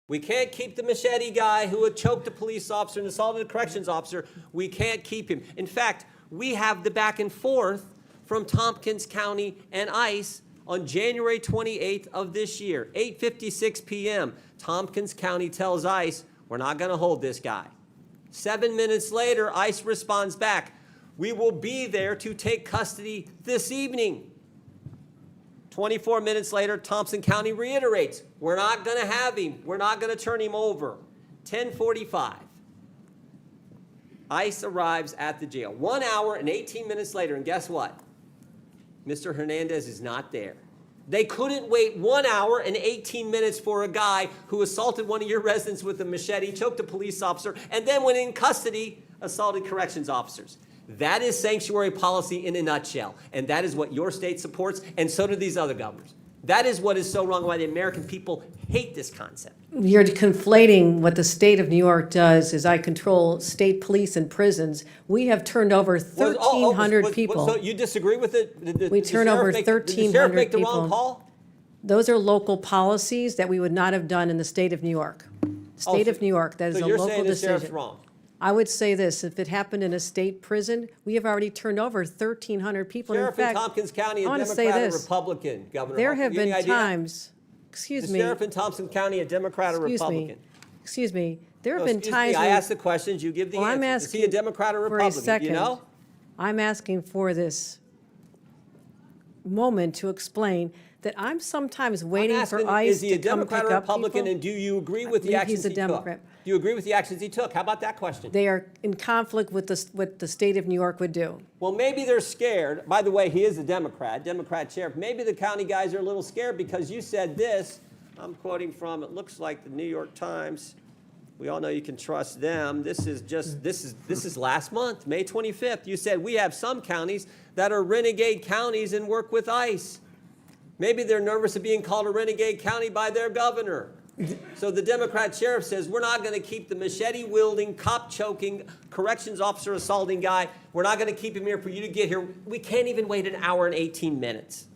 We can't keep the machete guy who had choked a police officer and assaulted a corrections officer. We can't keep him. In fact, we have the back and forth from Tompkins County and ICE on January 28th of this year, 8:56 p.m. Tompkins County tells ICE, we're not going to hold this guy. 7 minutes later, ICE responds back, we will be there to take custody this evening. 24 minutes later, Thompson County reiterates, we're not going to have him. We're not going to turn him over. 10:45. ICE arrives at the jail. 1 hour and 18 minutes later, and guess what? Mr. Hernandez is not there. They couldn't wait 1 hour and 18 minutes for a guy who assaulted one of your residents with a machete, choked a police officer, and then when in custody, assaulted corrections officers. That is sanctuary policy in a nutshell, and that is what your state supports, and so do these other governors. That is what is so wrong, why the American people hate this concept. You're conflating what the state of New York does is I control state police and prisons. We have turned over 1,300 people. So you disagree with it? We turn over 1,300 Did the sheriff make the wrong people. call? Those are local policies that we would not have done in the state of New York. State of New York, that is a So you're local saying the sheriff's decision. wrong? I would say this, if it happened in a state prison, we have already turned over 1,300 people. And in Sheriff in fact, Tompkins County, a I want to say Democrat or this. Republican, Governor There Hochul? have You any been idea? times, excuse The me, sheriff in Thompson County, a Democrat or Republican? excuse me, there have No, been excuse times me, I when- ask the questions, you give the Well, I'm answers. Is he a asking Democrat or for a Republican? Do you second. know? I'm asking for this moment to explain that I'm sometimes waiting I'm for asking, ICE is he a to come pick Democrat or up Republican, people. and do you agree I with the believe actions he's a he took? Democrat. Do you agree with the actions he took? How about that question? They are in conflict with what the state of New York would do. Well, maybe they're scared. By the way, he is a Democrat sheriff. Maybe the county guys are a little scared because you said this. I'm quoting from, it looks like the New York Times. We all know you can trust them. This is last month, May 25th. You said we have some counties that are renegade counties and work with ICE. Maybe they're nervous of being called a renegade county by their governor. So the Democrat sheriff says, we're not going to keep the machete-wielding, cop-choking, corrections officer assaulting guy. We're not going to keep him here for you to get here. We can't even wait an hour and 18 minutes.